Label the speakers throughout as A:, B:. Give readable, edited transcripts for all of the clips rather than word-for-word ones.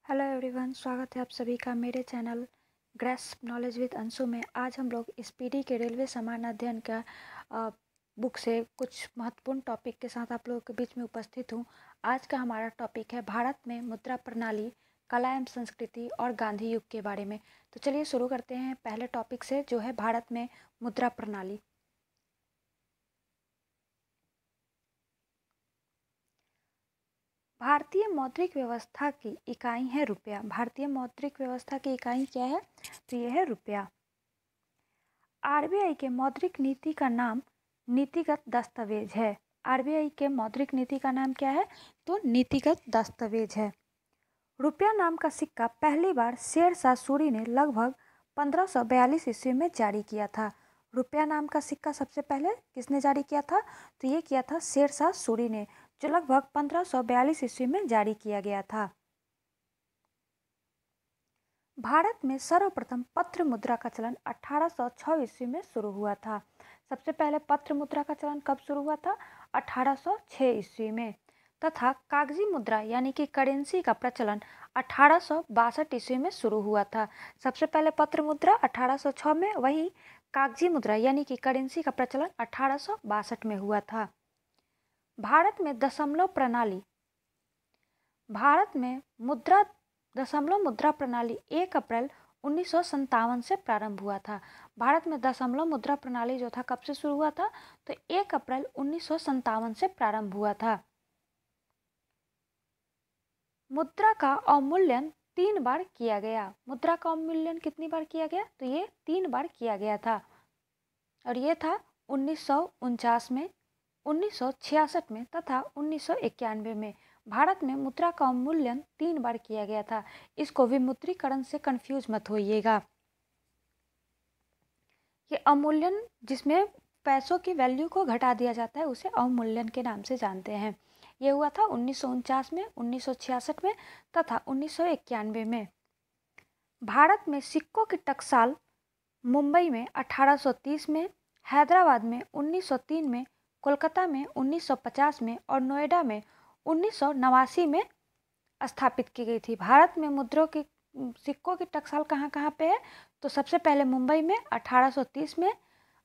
A: Hello everyone, स्वागत है आप सभी का मेरे channel grasp knowledge with Anshu में। आज हम लोग स्पीडी के रेलवे सामान्य अध्ययन का बुक से कुछ महत्वपूर्ण टॉपिक के साथ आप लोगों के बीच में उपस्थित हूँ। आज का हमारा टॉपिक है भारत में मुद्रा प्रणाली, कला एवं संस्कृति और गांधी युग के बारे में। तो चलिए शुरू करते हैं पहले टॉपिक से, जो है भारत में मुद्रा प्रणाली। भारतीय मौद्रिक व्यवस्था की इकाई है रुपया। भारतीय मौद्रिक व्यवस्था की इकाई क्या है? तो यह है रुपया। आरबीआई के मौद्रिक नीति का नाम नीतिगत दस्तावेज है। आरबीआई के मौद्रिक नीति का नाम क्या है? तो नीतिगत दस्तावेज है। रुपया नाम का सिक्का पहली बार शेरशाह सूरी ने लगभग 1542 ईस्वी में जारी किया था। रुपया नाम का सिक्का सबसे पहले किसने जारी किया था? तो ये किया था शेरशाह सूरी ने, जो लगभग 1542 ईस्वी में जारी किया गया था। भारत में सर्वप्रथम पत्र मुद्रा का चलन 1806 ईस्वी में शुरू हुआ था। सबसे पहले पत्र मुद्रा का चलन कब शुरू हुआ था? 1806 ईस्वी में। तथा कागजी मुद्रा यानी कि करेंसी का प्रचलन 1862 ईस्वी में शुरू हुआ था। सबसे पहले पत्र मुद्रा 1806 में, वहीं कागजी मुद्रा यानी कि करेंसी का प्रचलन 1862 में हुआ था। भारत में दशमलव प्रणाली, भारत में दशमलव मुद्रा प्रणाली 1 अप्रैल 1957 से प्रारंभ हुआ था। भारत में दशमलव मुद्रा प्रणाली जो था कब से शुरू हुआ था? तो 1 अप्रैल 1957 से प्रारंभ हुआ था। मुद्रा का अवमूल्यन 3 बार किया गया। मुद्रा का अवमूल्यन कितनी बार किया गया? तो ये 3 बार किया गया था, और ये था 1949 में, 1966 में तथा 1991 में। भारत में मुद्रा का अवमूल्यन 3 बार किया गया था। इसको विमुद्रीकरण से कंफ्यूज मत होइएगा। ये अवमूल्यन जिसमें पैसों की वैल्यू को घटा दिया जाता है उसे अवमूल्यन के नाम से जानते हैं। ये हुआ था 1949 में, 1966 में तथा 1991 में। भारत में सिक्कों की टकसाल मुंबई में 1830 में, हैदराबाद में 1903 में, कोलकाता में 1950 में और नोएडा में 1989 में स्थापित की गई थी। भारत में मुद्रों की सिक्कों की टकसाल कहाँ कहाँ पे है? तो सबसे पहले मुंबई में 1830 में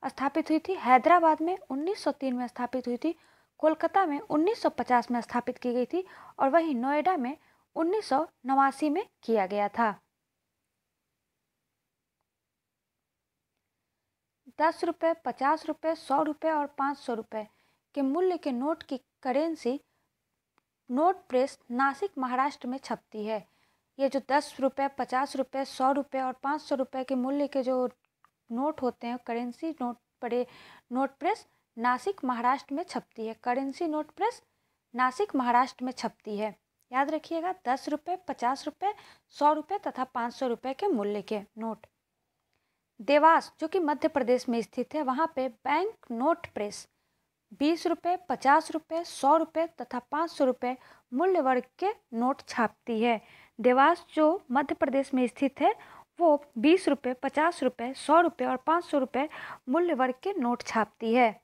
A: स्थापित हुई थी, हैदराबाद में 1903 में स्थापित हुई थी, कोलकाता में 1950 में स्थापित की गई थी और वहीं नोएडा में 1989 में किया गया था। 10 रुपये, 50 रुपये, 100 रुपये और 500 रुपये के मूल्य के नोट की currency note press Nashik, Maharashtra में छपती है। ये जो 10 रुपये, 50 रुपये, 100 रुपये और 500 रुपये के मूल्य के जो नोट होते हैं, currency note press Nashik, Maharashtra में छपती है। Currency note press Nashik, Maharashtra में छपती है। याद रखिएगा, 10 रुपये, 50 रुपये, 100 रुपये तथा 500 रुपये के मूल्य के नोट। देवास जो कि मध्य प्रदेश में स्थित है, वहाँ पे बैंक नोट प्रेस 20 रुपये, 50 रुपये, 100 रुपये तथा 500 रुपये मूल्य वर्ग के नोट छापती है। देवास जो मध्य प्रदेश में स्थित है वो 20 रुपये, 50 रुपये, 100 रुपये और 500 रुपये मूल्य वर्ग के नोट छापती है।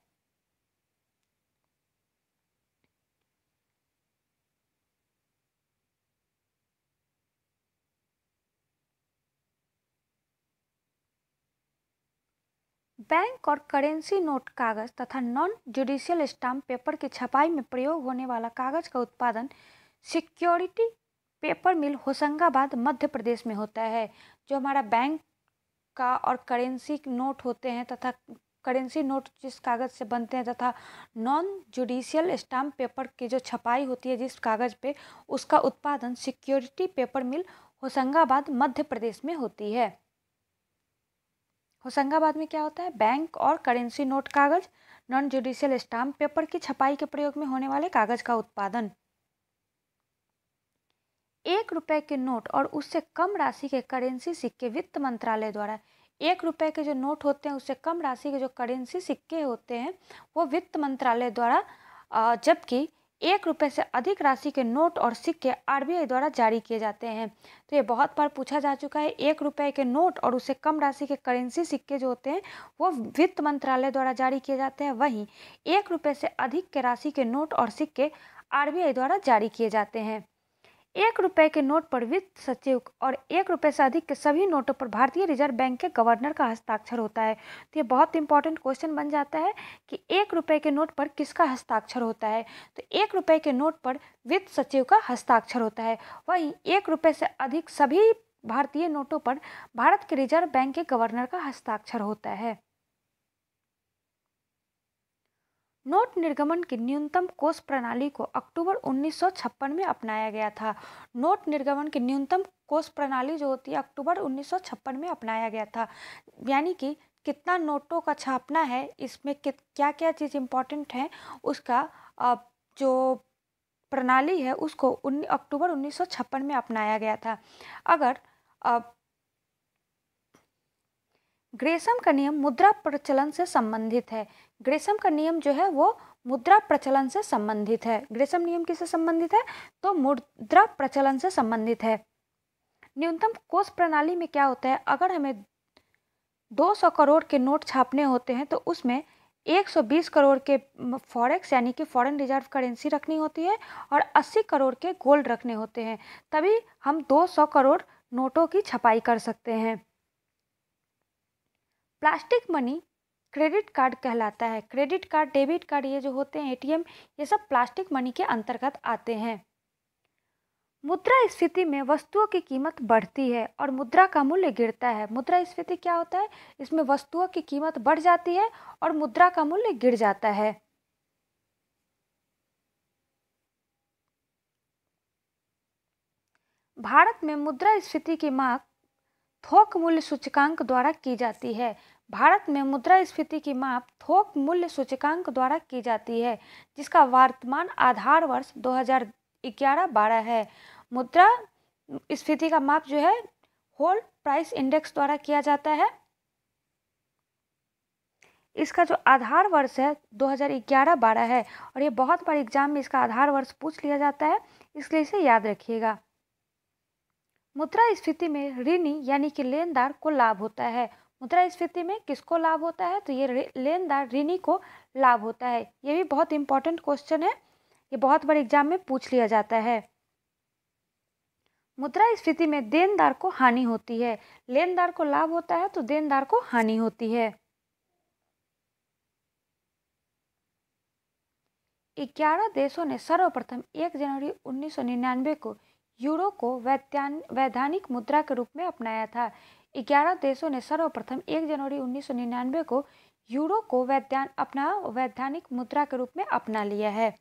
A: बैंक और करेंसी नोट कागज तथा नॉन जुडिशियल स्टाम्प पेपर की छपाई में प्रयोग होने वाला कागज का उत्पादन सिक्योरिटी पेपर मिल होशंगाबाद, मध्य प्रदेश में होता है। जो हमारा बैंक का और करेंसी नोट होते हैं तथा करेंसी नोट जिस कागज़ से बनते हैं तथा नॉन जुडिशियल स्टाम्प पेपर की जो छपाई होती है जिस कागज़ पे, उसका उत्पादन सिक्योरिटी पेपर मिल होशंगाबाद, मध्य प्रदेश में होती है। होशंगाबाद में क्या होता है? बैंक और करेंसी नोट कागज, नॉन जुडिशियल स्टाम्प पेपर की छपाई के प्रयोग में होने वाले कागज का उत्पादन। 1 रुपये के नोट और उससे कम राशि के करेंसी सिक्के वित्त मंत्रालय द्वारा, 1 रुपये के जो नोट होते हैं उससे कम राशि के जो करेंसी सिक्के होते हैं वो वित्त मंत्रालय द्वारा, जबकि 1 रुपये से अधिक राशि के नोट और सिक्के आरबीआई द्वारा जारी किए जाते हैं। तो ये बहुत बार पूछा जा चुका है। 1 रुपये के नोट और उससे कम राशि के करेंसी सिक्के जो होते हैं वो वित्त मंत्रालय द्वारा जारी किए जाते हैं, वहीं 1 रुपये से अधिक के राशि के नोट और सिक्के आरबीआई द्वारा जारी किए जाते हैं। ₹1 के नोट पर वित्त सचिव और ₹1 से अधिक के सभी नोटों पर भारतीय रिजर्व बैंक के गवर्नर का हस्ताक्षर होता है। तो ये बहुत इंपॉर्टेंट क्वेश्चन बन जाता है कि ₹1 के नोट पर किसका हस्ताक्षर होता है। तो ₹1 के नोट पर वित्त सचिव का हस्ताक्षर होता है। वहीं ₹1 से अधिक सभी भारतीय नोटों पर भारत के रिजर्व बैंक के गवर्नर का हस्ताक्षर होता है। नोट निर्गमन की न्यूनतम कोष प्रणाली को अक्टूबर 1956 में अपनाया गया था। नोट निर्गमन की न्यूनतम कोष प्रणाली जो होती है अक्टूबर 1956 में अपनाया गया था। यानी कि कितना नोटों का छापना है, इसमें क्या क्या चीज़ इम्पोर्टेंट है, उसका जो प्रणाली है उसको अक्टूबर 1956 में अपनाया गया था। अगर ग्रेशम का नियम मुद्रा प्रचलन से संबंधित है। ग्रेशम का नियम जो है वो मुद्रा प्रचलन से संबंधित है। ग्रेशम नियम किससे संबंधित है? तो मुद्रा प्रचलन से संबंधित है। न्यूनतम कोष प्रणाली में क्या होता है, अगर हमें 200 करोड़ के नोट छापने होते हैं तो उसमें 120 करोड़ के फॉरेक्स यानी कि फॉरेन रिजर्व करेंसी रखनी होती है और 80 करोड़ के गोल्ड रखने होते हैं, तभी हम 200 करोड़ नोटों की छपाई कर सकते हैं। प्लास्टिक मनी क्रेडिट कार्ड कहलाता है। क्रेडिट कार्ड, डेबिट कार्ड ये जो होते हैं, एटीएम, ये सब प्लास्टिक मनी के अंतर्गत आते हैं। मुद्रास्फीति में वस्तुओं की कीमत बढ़ती है और मुद्रा का मूल्य गिरता है। मुद्रास्फीति क्या होता है? इसमें वस्तुओं की कीमत बढ़ जाती है और मुद्रा का मूल्य गिर जाता है। भारत में मुद्रास्फीति की माप थोक मूल्य सूचकांक द्वारा की जाती है। भारत में मुद्रास्फीति की माप थोक मूल्य सूचकांक द्वारा की जाती है, जिसका वर्तमान आधार वर्ष 2011-12 है। मुद्रास्फीति का माप जो है होल प्राइस इंडेक्स द्वारा किया जाता है। इसका जो आधार वर्ष है 2011-12 है और ये बहुत बार एग्जाम में इसका आधार वर्ष पूछ लिया जाता है, इसलिए इसे याद रखिएगा। मुद्रास्फीति में ऋणी यानी कि लेनदार को लाभ होता है। मुद्रास्फीति में किसको लाभ होता है? तो ये लेनदार ऋणी को लाभ होता है। ये भी बहुत इंपॉर्टेंट क्वेश्चन है, ये बहुत बार एग्जाम में पूछ लिया जाता है। मुद्रास्फीति में देनदार को हानि होती है। लेनदार को लाभ होता है तो देनदार को हानि होती है। 11 देशों ने सर्वप्रथम 1 जनवरी 1999 को यूरो को वैधानिक मुद्रा के रूप में अपनाया था। 11 देशों ने सर्वप्रथम 1 जनवरी 1999 को यूरो को वैधानिक मुद्रा के रूप में अपना लिया है।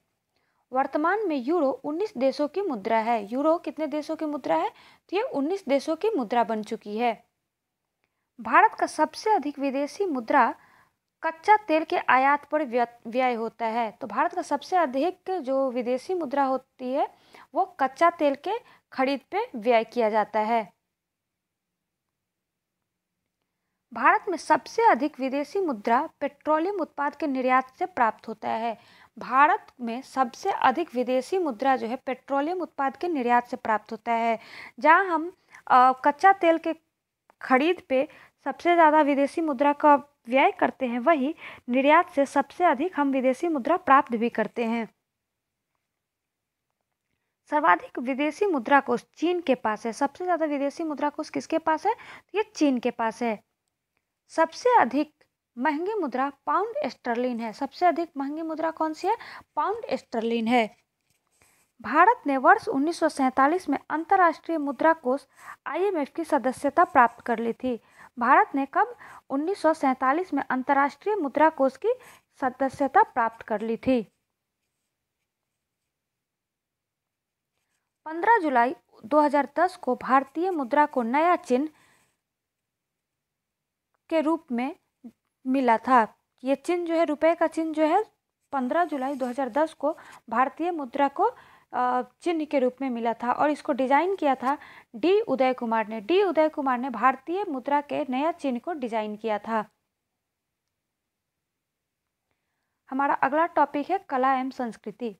A: वर्तमान में यूरो 19 देशों की मुद्रा है। यूरो कितने देशों की मुद्रा है? तो ये 19 देशों की मुद्रा बन चुकी है। भारत का सबसे अधिक विदेशी मुद्रा कच्चा तेल के आयात पर व्यय होता है। तो भारत का सबसे अधिक जो विदेशी मुद्रा होती है वो कच्चा तेल के खरीद पे व्यय किया जाता है। भारत में सबसे अधिक विदेशी मुद्रा पेट्रोलियम उत्पाद के निर्यात से प्राप्त होता है। भारत में सबसे अधिक विदेशी मुद्रा जो है पेट्रोलियम उत्पाद के निर्यात से प्राप्त होता है। जहां हम कच्चा तेल के खरीद पे सबसे ज़्यादा विदेशी मुद्रा का व्यय करते हैं, वही निर्यात से सबसे अधिक हम विदेशी मुद्रा प्राप्त भी करते हैं। सर्वाधिक विदेशी मुद्रा कोष चीन के पास है। सबसे ज़्यादा विदेशी मुद्रा कोष किसके पास है? तो ये चीन के पास है। सबसे अधिक महंगी मुद्रा पाउंड स्टर्लिन है। सबसे अधिक महंगी मुद्रा कौन सी है? पाउंड स्टर्लिन है। भारत ने वर्ष 1947 में अंतर्राष्ट्रीय मुद्रा कोष IMF की सदस्यता प्राप्त कर ली थी। भारत ने कब 1947 में अंतर्राष्ट्रीय मुद्रा कोष की सदस्यता प्राप्त कर ली थी? 15 जुलाई 2010 को भारतीय मुद्रा को नया चिन्ह के रूप में मिला था। ये चिन्ह जो है, रुपए का चिन्ह जो है, 15 जुलाई 2010 को भारतीय मुद्रा को चिन्ह के रूप में मिला था और इसको डिजाइन किया था डी उदय कुमार ने। डी उदय कुमार ने भारतीय मुद्रा के नया चिन्ह को डिजाइन किया था। हमारा अगला टॉपिक है कला एवं संस्कृति।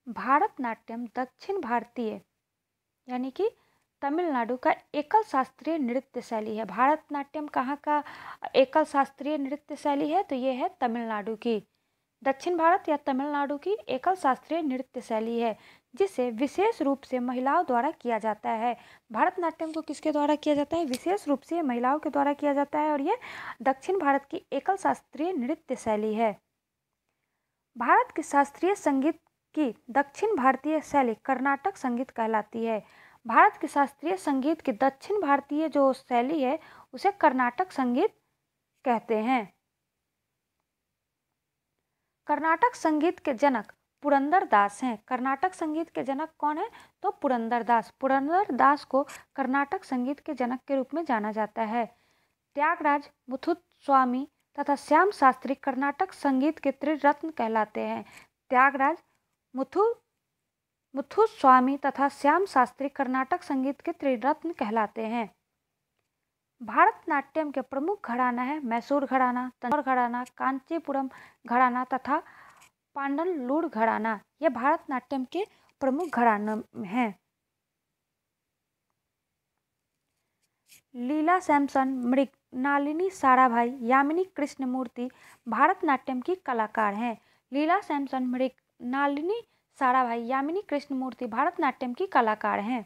A: भारतनाट्यम दक्षिण भारतीय यानी कि तमिलनाडु का एकल शास्त्रीय नृत्य शैली है। भारतनाट्यम कहाँ का एकल शास्त्रीय नृत्य शैली है? तो ये है तमिलनाडु की। दक्षिण भारत या तमिलनाडु की एकल शास्त्रीय नृत्य शैली है जिसे विशेष रूप से महिलाओं द्वारा किया जाता है। भारतनाट्यम को किसके द्वारा किया जाता है? विशेष रूप से महिलाओं के द्वारा किया जाता है और ये दक्षिण भारत की एकल शास्त्रीय नृत्य शैली है। भारत के शास्त्रीय संगीत की दक्षिण भारतीय शैली कर्नाटक संगीत कहलाती है। भारत के शास्त्रीय संगीत की दक्षिण भारतीय जो शैली है उसे कर्नाटक संगीत कहते हैं। कर्नाटक संगीत के जनक पुरंदर दास हैं। कर्नाटक संगीत के जनक कौन है? तो पुरंदर दास। पुरंदर दास को कर्नाटक संगीत के जनक के रूप में जाना जाता है। त्यागराज, मुथुस्वामी तथा श्याम शास्त्री कर्नाटक संगीत के त्रिरत्न कहलाते हैं। त्यागराज, मुथुस्वामी तथा श्याम शास्त्री कर्नाटक संगीत के त्रिरत्न कहलाते हैं। भारतनाट्यम के प्रमुख घराना है मैसूर घराना, तंजौर घराना, कांचीपुरम घराना तथा पांडलूर घराना। ये भारतनाट्यम के प्रमुख घराने हैं। लीला सैमसन, मृणालिनी साराभाई, यामिनी कृष्णमूर्ति भारतनाट्यम की कलाकार हैं। लीला सैमसन, मृणालिनी साराभाई, यामिनी कृष्णमूर्ति भारतनाट्यम की कलाकार हैं।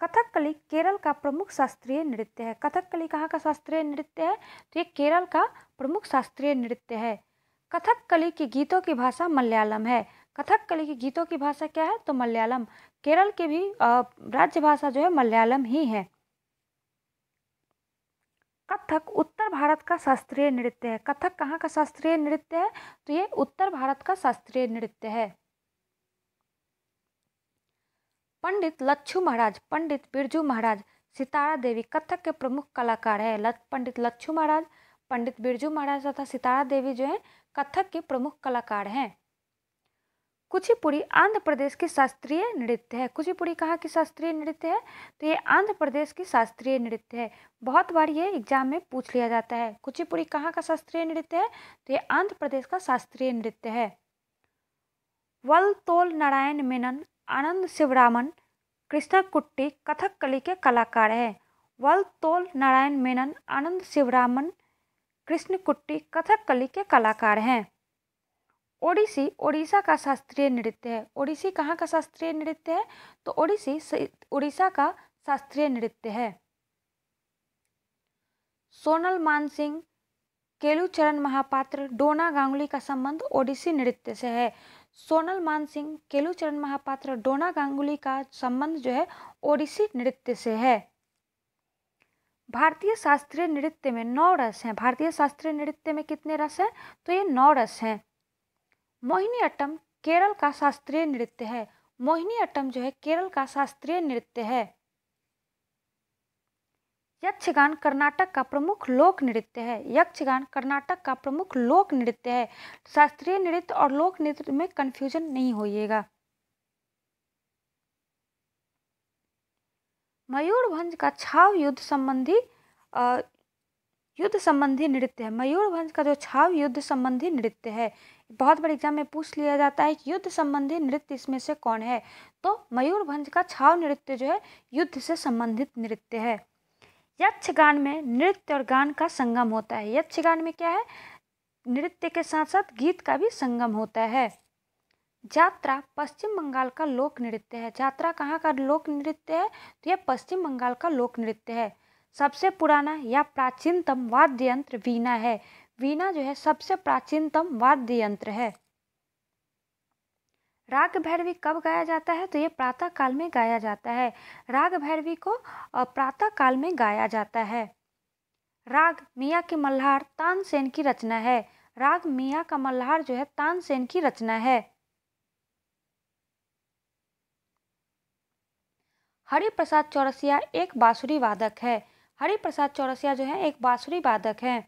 A: कथकली केरल का प्रमुख शास्त्रीय नृत्य है। कथकली कहाँ का शास्त्रीय नृत्य है? तो ये केरल का प्रमुख शास्त्रीय नृत्य है। कथकली के गीतों की भाषा मलयालम है। कथकली के गीतों की भाषा क्या है? तो मलयालम। केरल की भी राज्य भाषा जो है मलयालम ही है। कथक उत्तर भारत का शास्त्रीय नृत्य है। कथक कहाँ का शास्त्रीय नृत्य है? तो ये उत्तर भारत का शास्त्रीय नृत्य है। पंडित लच्छू महाराज, पंडित बिरजू महाराज, सितारा देवी कथक के प्रमुख कलाकार है। पंडित लच्छू महाराज, पंडित बिरजू महाराज तथा सितारा देवी जो है कथक के प्रमुख कलाकार हैं। कुचिपुड़ी आंध्र प्रदेश की शास्त्रीय नृत्य है। कुचिपुड़ी कहाँ की शास्त्रीय नृत्य है? तो ये आंध्र प्रदेश की शास्त्रीय नृत्य है। बहुत बार ये एग्जाम में पूछ लिया जाता है। कुचिपुड़ी कहाँ का शास्त्रीय नृत्य है? तो ये आंध्र प्रदेश का शास्त्रीय नृत्य है। वलतोल नारायण मेनन, आनंद शिवरामन, कृष्णकुट्टी कथकली के कलाकार हैं। वलतोल नारायण मेनन, आनंद शिवरामन, कृष्णकुट्टी कथकली के कलाकार हैं। ओडिसी ओडिशा का शास्त्रीय नृत्य है। ओडिसी कहाँ का शास्त्रीय नृत्य है? तो ओडिसी उड़ीसा का शास्त्रीय नृत्य है। सोनल मानसिंह, केलुचरण महापात्र, डोना गांगुली का संबंध ओडिसी नृत्य से है। सोनल मानसिंह, केलुचरण महापात्र, डोना गांगुली का संबंध जो है ओडिसी नृत्य से है। भारतीय शास्त्रीय नृत्य में 9 रस हैं। भारतीय शास्त्रीय नृत्य में कितने रस हैं? तो ये 9 रस हैं। मोहिनीअट्टम केरल का शास्त्रीय नृत्य है। मोहिनीअट्टम जो है केरल का शास्त्रीय नृत्य है। यक्षगान कर्नाटक का प्रमुख लोक नृत्य है। यक्षगान कर्नाटक का प्रमुख लोक नृत्य है। शास्त्रीय नृत्य और लोक नृत्य में कंफ्यूजन नहीं होइएगा। मयूरभंज का छाव युद्ध संबंधी नृत्य है। मयूरभंज का जो छाव युद्ध संबंधी नृत्य है, बहुत बड़े एग्जाम में पूछ लिया जाता है कि युद्ध संबंधी नृत्य इसमें से कौन है? तो मयूरभंज का छाव नृत्य जो है युद्ध से संबंधित नृत्य है। यक्षगान में नृत्य और गान का संगम होता है। यक्षगान में क्या है? नृत्य के साथ साथ गीत का भी संगम होता है। जात्रा पश्चिम बंगाल का लोक नृत्य है। जात्रा कहाँ का लोक नृत्य है? तो यह पश्चिम बंगाल का लोक नृत्य है। सबसे पुराना या प्राचीनतम वाद्य यंत्र वीणा है। वीणा जो है सबसे प्राचीनतम वाद्य यंत्र है। राग भैरवी कब गाया जाता है? तो ये प्रातः काल में गाया जाता है। राग भैरवी को प्रातः काल में गाया जाता है। राग मियाँ की मल्हार तानसेन की रचना है। राग मियाँ का मल्हार जो है तानसेन की रचना है। हरिप्रसाद चौरसिया एक बांसुरी वादक है। हरिप्रसाद चौरसिया जो है एक बांसुरी वादक है।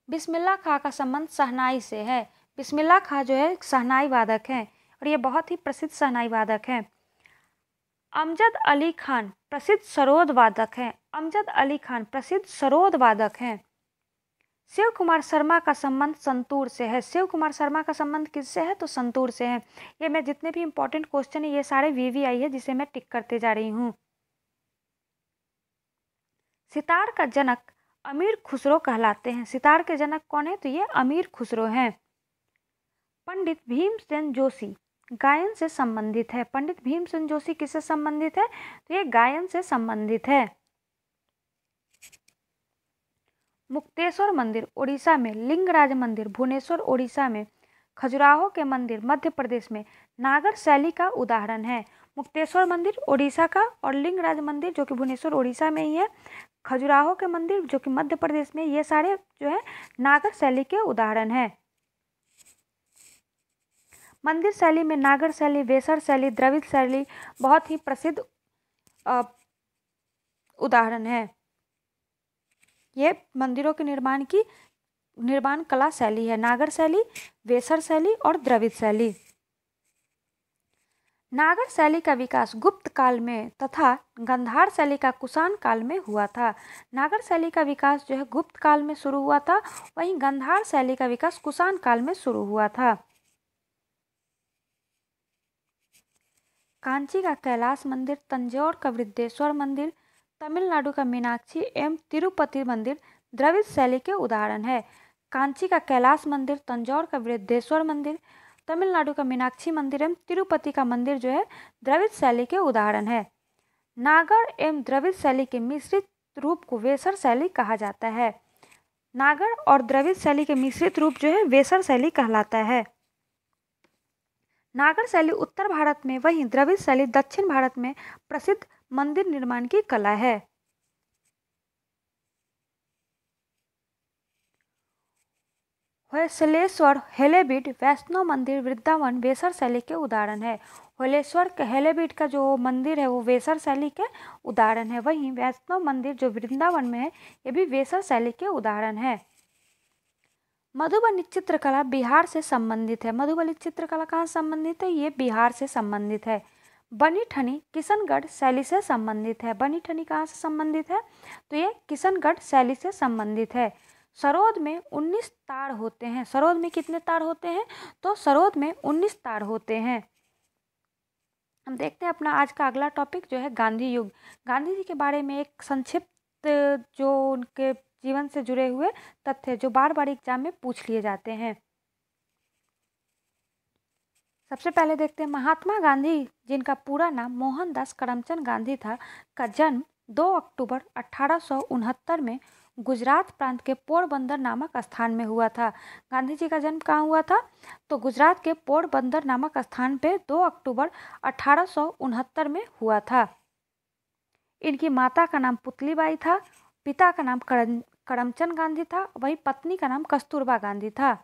A: बिस्मिल्लाह खां का संबंध शहनाई से है। बिस्मिल्लाह खां जो है शहनाई वादक हैं और ये बहुत ही प्रसिद्ध शहनाई वादक हैं। अमजद अली खान प्रसिद्ध सरोद वादक हैं। अमजद अली खान प्रसिद्ध सरोद वादक हैं। शिव कुमार शर्मा का संबंध संतूर से है। शिव कुमार शर्मा का संबंध किससे है? तो संतूर से है। ये मैं जितने भी इंपॉर्टेंट क्वेश्चन है ये सारे VVI है जिसे मैं टिक करते जा रही हूँ। सितार का जनक अमीर खुसरो कहलाते हैं। सितार के जनक कौन है? तो ये अमीर खुसरो हैं। पंडित भीमसेन जोशी गायन से संबंधित है। पंडित भीमसेन जोशी किससे संबंधित है? तो ये गायन से संबंधित है। मुक्तेश्वर मंदिर ओडिशा में, लिंगराज मंदिर भुवनेश्वर ओडिशा में, खजुराहो के मंदिर मध्य प्रदेश में नागर शैली का उदाहरण है। मुक्तेश्वर मंदिर ओडिशा का और लिंगराज मंदिर जो कि भुवनेश्वर ओडिशा में ही है, खजुराहो के मंदिर जो कि मध्य प्रदेश में, ये सारे जो है नागर शैली के उदाहरण है। मंदिर शैली में नागर शैली, वेसर शैली, द्रविड़ शैली बहुत ही प्रसिद्ध उदाहरण है। ये मंदिरों के निर्माण कला शैली है, नागर शैली, वेसर शैली और द्रविड़ शैली। नागर शैली का विकास गुप्त काल में तथा गंधार शैली का कुषाण काल में हुआ था। नागर शैली का विकास जो है गुप्त काल में शुरू हुआ था, वहीं गंधार शैली का विकास कुषाण काल में शुरू हुआ था। कांची का कैलाश मंदिर, तंजौर का वृद्धेश्वर मंदिर, तमिलनाडु का मीनाक्षी एवं तिरुपति मंदिर द्रविड़ शैली के उदाहरण है। कांची का कैलाश मंदिर, तंजौर का वृद्धेश्वर मंदिर, तमिलनाडु का मीनाक्षी मंदिर एवं तिरुपति का मंदिर जो है द्रविड़ शैली के उदाहरण है। नागर एवं द्रविड़ शैली के मिश्रित रूप को वेसर शैली कहा जाता है। नागर और द्रविड़ शैली के मिश्रित रूप जो है वेसर शैली कहलाता है। नागर शैली उत्तर भारत में, वहीं द्रविड़ शैली दक्षिण भारत में प्रसिद्ध मंदिर निर्माण की कला है। होयसलेश्वर हेलेबीड वैष्णव मंदिर वृंदावन वेसर शैली के उदाहरण है। होयसलेश्वर हेलेबीड का जो मंदिर है वो वेसर शैली के उदाहरण है, वहीं वैष्णव मंदिर जो वृंदावन में है ये भी वेसर शैली के उदाहरण है। मधुबनी चित्रकला बिहार से संबंधित है। मधुबनी चित्रकला कहाँ संबंधित है? ये बिहार से संबंधित है। बनी ठनी किशनगढ़ शैली से संबंधित है। बनी ठनी कहाँ से संबंधित है? तो ये किशनगढ़ शैली से संबंधित है। सरोद में 19 ताड़ होते हैं। सरोद में कितने ताड़ होते हैं? तो सरोद में 19 ताड़ होते हैं। हम देखते हैं अपना आज का अगला टॉपिक जो है गांधी युग। गांधी जी के बारे में एक संक्षिप्त जो उनके जीवन से जुड़े हुए तथ्य जो बार बार एग्जाम में पूछ लिए जाते हैं। सबसे पहले देखते हैं महात्मा गांधी, जिनका पूरा नाम मोहनदास करमचंद गांधी था, का जन्म 2 अक्टूबर 1869 में गुजरात प्रांत के पोरबंदर नामक स्थान में हुआ था। गांधी जी का जन्म कहाँ हुआ था? तो गुजरात के पोरबंदर नामक स्थान पे 2 अक्टूबर 1869 में हुआ था। इनकी माता का नाम पुतलीबाई था, पिता का नाम करमचंद गांधी था, वही पत्नी का नाम कस्तूरबा गांधी था।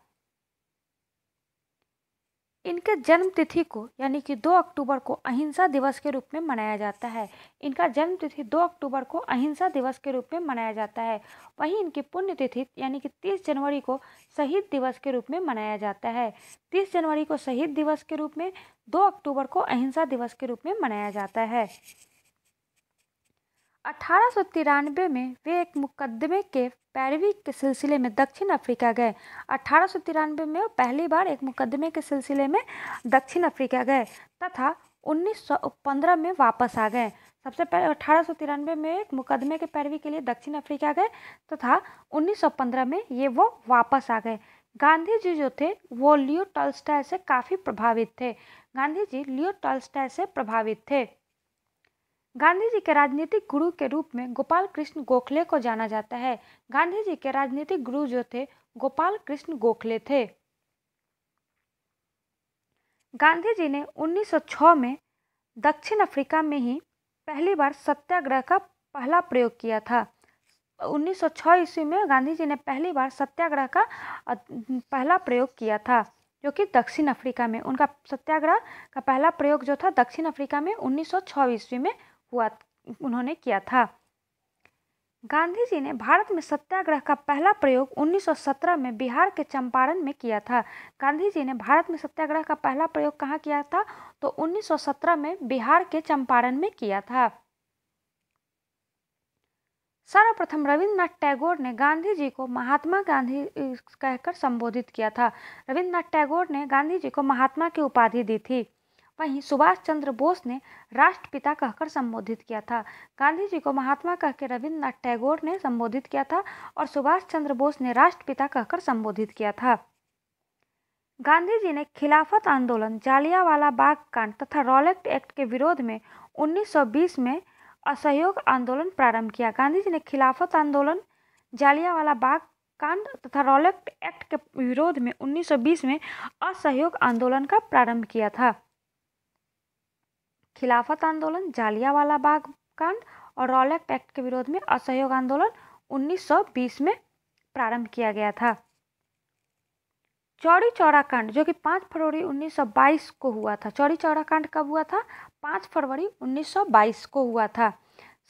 A: इनके जन्म तिथि को यानी कि 2 अक्टूबर को अहिंसा दिवस के रूप में मनाया जाता है। इनका जन्म तिथि 2 अक्टूबर को अहिंसा दिवस के रूप में मनाया जाता है। वहीं इनकी पुण्यतिथि यानी कि 30 जनवरी को शहीद दिवस के रूप में मनाया जाता है। 30 जनवरी को शहीद दिवस के रूप में, 2 अक्टूबर को अहिंसा दिवस के रूप में मनाया जाता है। 1893 में वे एक मुकदमे के पैरवी के सिलसिले में दक्षिण अफ्रीका गए। 1893 में पहली बार एक मुकदमे के सिलसिले में दक्षिण अफ्रीका गए तथा 1915 में वापस आ गए। सबसे पहले 1893 में एक मुकदमे के पैरवी के लिए दक्षिण अफ्रीका गए तथा 1915 में ये वो वापस आ गए। गांधी जी जो थे वो लियो टॉल्स्टॉय से काफ़ी प्रभावित थे। गांधी जी लियो टॉल्स्टॉय से प्रभावित थे। गांधी जी के राजनीतिक गुरु के रूप में गोपाल कृष्ण गोखले को जाना जाता है। गांधी जी के राजनीतिक गुरु जो थे गोपाल कृष्ण गोखले थे। गांधी जी ने 1906 में दक्षिण अफ्रीका में ही पहली बार सत्याग्रह का पहला प्रयोग किया था। 1906 ईस्वी में गांधी जी ने पहली बार सत्याग्रह का पहला प्रयोग किया था, जो कि दक्षिण अफ्रीका में उनका सत्याग्रह का पहला प्रयोग जो था दक्षिण अफ्रीका में 1906 ईस्वी में उन्होंने किया था। गांधी जी ने भारत में सत्याग्रह का पहला प्रयोग 1917 में बिहार के चंपारण में किया था। गांधी जी ने भारत में सत्याग्रह का पहला प्रयोग कहाँ किया था? तो 1917 में बिहार के चंपारण में किया था। सर्वप्रथम रविंद्रनाथ टैगोर ने गांधी जी को महात्मा गांधी कहकर संबोधित किया था। रविंद्रनाथ टैगोर ने गांधी जी को महात्मा की उपाधि दी थी। वहीं सुभाष चंद्र बोस ने राष्ट्रपिता कहकर संबोधित किया था। गांधी जी को महात्मा कहकर रविंद्रनाथ टैगोर ने संबोधित किया था और सुभाष चंद्र बोस ने राष्ट्रपिता कहकर संबोधित किया था। गांधी जी ने खिलाफत आंदोलन, जालियांवाला बाग कांड तथा रॉलेट एक्ट के विरोध में 1920 में असहयोग आंदोलन प्रारंभ किया। गांधी जी ने खिलाफत आंदोलन, जालियांवाला बाग कांड तथा रॉलेट एक्ट के विरोध में 1920 में असहयोग आंदोलन का प्रारंभ किया था। खिलाफत आंदोलन, जालियांवाला बाग कांड और रॉलेट एक्ट के विरोध में असहयोग आंदोलन 1920 में प्रारंभ किया गया था। चौरी चौरा कांड, जो कि 5 फरवरी 1922 को हुआ था। चौरी चौरा कांड कब हुआ था? 5 फरवरी 1922 को हुआ था।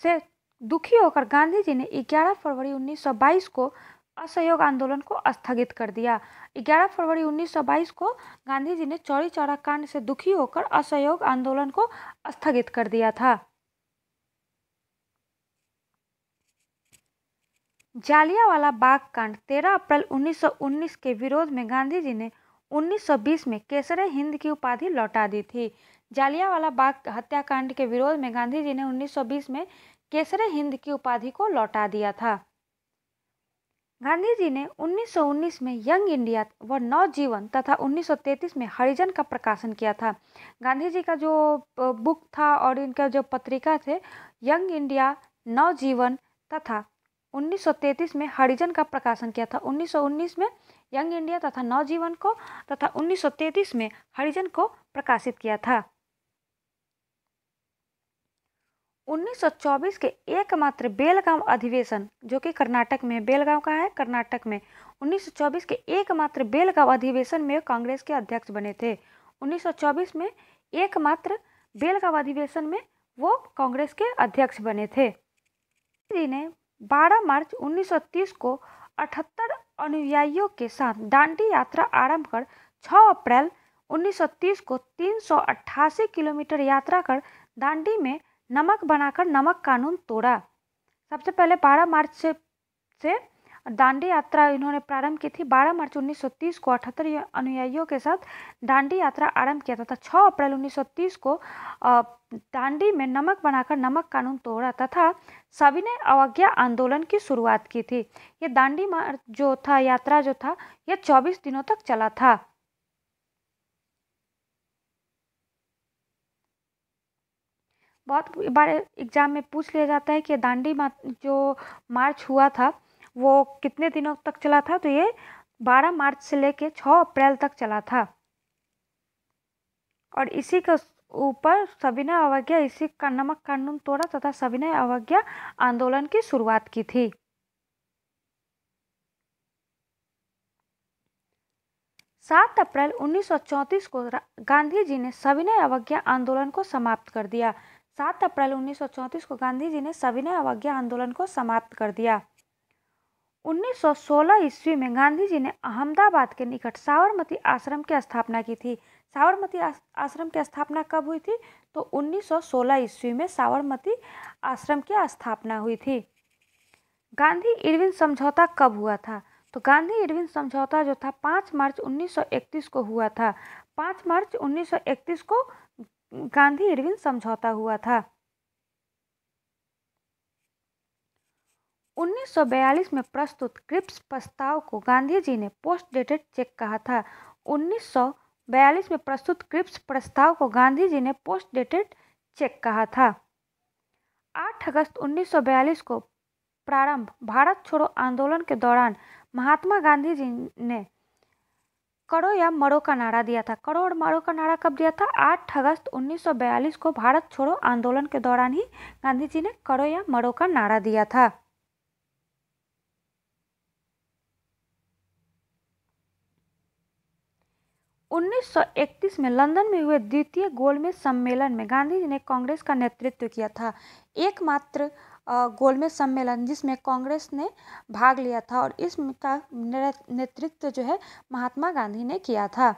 A: से दुखी होकर गांधी जी ने 11 फरवरी 1922 को असहयोग आंदोलन को स्थगित कर दिया। 11 फरवरी 1922 को गांधी जी ने चौरी चौरा कांड से दुखी होकर असहयोग आंदोलन को स्थगित कर दिया था। जालियांवाला बाग कांड, 13 अप्रैल 1919 के विरोध में गांधी जी ने 1920 में केसरे हिंद की उपाधि लौटा दी थी। जालियांवाला बाग हत्याकांड के विरोध में गांधी जी ने 1920 में केसरे हिंद की उपाधि को लौटा दिया था। गांधी जी ने 1919 में यंग इंडिया व नवजीवन तथा 1933 में हरिजन का प्रकाशन किया था। गांधी जी का जो बुक था और इनका जो पत्रिका थे, यंग इंडिया, नवजीवन तथा 1933 में हरिजन का प्रकाशन किया था। 1919 में यंग इंडिया तथा नवजीवन को तथा 1933 में हरिजन को प्रकाशित किया था। 1924 के एकमात्र बेलगांव अधिवेशन, जो कि कर्नाटक में, बेलगांव कहाँ है? कर्नाटक में। 1924 के एकमात्र बेलगांव अधिवेशन में कांग्रेस के अध्यक्ष बने थे। 1924 में एकमात्र बेलगांव अधिवेशन में वो कांग्रेस के अध्यक्ष बने थे। जी ने 12 मार्च 1930 को 78 अनुयायियों के साथ दांडी यात्रा आरंभ कर 6 अप्रैल 1930 को 388 किलोमीटर यात्रा कर दांडी में नमक बनाकर नमक कानून तोड़ा। सबसे पहले 12 मार्च से दांडी यात्रा इन्होंने प्रारंभ की थी। 12 मार्च 1930 को 78 अनुयायियों के साथ दांडी यात्रा आरंभ किया था। 6 अप्रैल 1930 को दांडी में नमक बनाकर नमक कानून तोड़ा तथा सविनय अवज्ञा आंदोलन की शुरुआत की थी। ये दांडी मार्च जो था, यात्रा जो था, यह 24 दिनों तक चला था। बहुत बार एग्जाम में पूछ लिया जाता है कि दांडी जो मार्च हुआ था वो कितने दिनों तक चला था, तो ये 12 मार्च से लेके 6 अप्रैल तक चला था। और इसी के ऊपर सविनय अवज्ञा, इसी का नमक कानून तोड़ा तथा सविनय अवज्ञा आंदोलन की शुरुआत की थी। 7 अप्रैल 1934 को गांधी जी ने सविनय अवज्ञा आंदोलन को समाप्त कर दिया। 7 अप्रैल 1934 को गांधी जी ने सविनय अवज्ञा आंदोलन को समाप्त कर दिया। 1916 ईस्वी में गांधी जी ने अहमदाबाद के निकट साबरमती आश्रम की स्थापना की थी। साबरमती आश्रम की स्थापना कब हुई थी? तो 1916 ईस्वी में साबरमती आश्रम की स्थापना हुई थी। गांधी इरविन समझौता कब हुआ था? तो गांधी इरविन समझौता जो था 5 मार्च 1931 को हुआ था। 5 मार्च 1931 को गांधी इरविन समझौता हुआ था। 1942 में प्रस्तुत क्रिप्स प्रस्ताव को गांधी जी ने पोस्ट डेटेड चेक कहा था। 1942 में प्रस्तुत क्रिप्स प्रस्ताव को गांधी जी ने पोस्ट डेटेड चेक कहा था। 8 अगस्त 1942 को प्रारंभ भारत छोड़ो आंदोलन के दौरान महात्मा गांधी जी ने करो या मरो का नारा दिया था। करो और मरो का नारा कब दिया था? 8 अगस्त 1942 को भारत छोड़ो आंदोलन के दौरान ही गांधी जी ने करो या मरो का नारा दिया था। 1931 में लंदन में हुए द्वितीय गोलमेज सम्मेलन में गांधी जी ने कांग्रेस का नेतृत्व किया था। एकमात्र गोलमेज सम्मेलन जिसमें कांग्रेस ने भाग लिया था और इसका नेतृत्व जो है महात्मा गांधी ने किया था।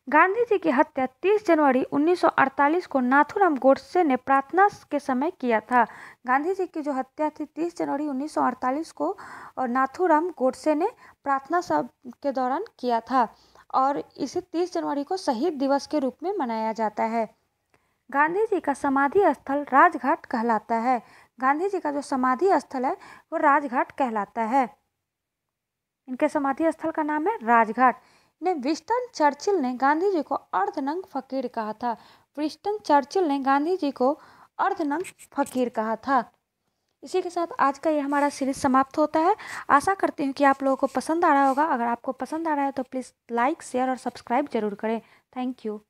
A: गांधी जी की हत्या 30 जनवरी 1948 को नाथूराम गोडसे ने प्रार्थना के समय किया था। गांधी जी की जो हत्या थी 30 जनवरी 1948 को और नाथूराम गोडसे ने प्रार्थना सभा के दौरान किया था और इसे 30 जनवरी को शहीद दिवस के रूप में मनाया जाता है। गांधी जी का समाधि स्थल राजघाट कहलाता है। गांधी जी का जो समाधि स्थल है वो राजघाट कहलाता है। इनके समाधि स्थल का नाम है राजघाट। ने विंस्टन चर्चिल ने गांधी जी को अर्धनंग फकीर कहा था। विंस्टन चर्चिल ने गांधी जी को अर्धनंग फकीर कहा था। इसी के साथ आज का ये हमारा सीरीज समाप्त होता है। आशा करती हूँ कि आप लोगों को पसंद आ रहा होगा। अगर आपको पसंद आ रहा है तो प्लीज़ लाइक, शेयर और सब्सक्राइब जरूर करें। Thank you.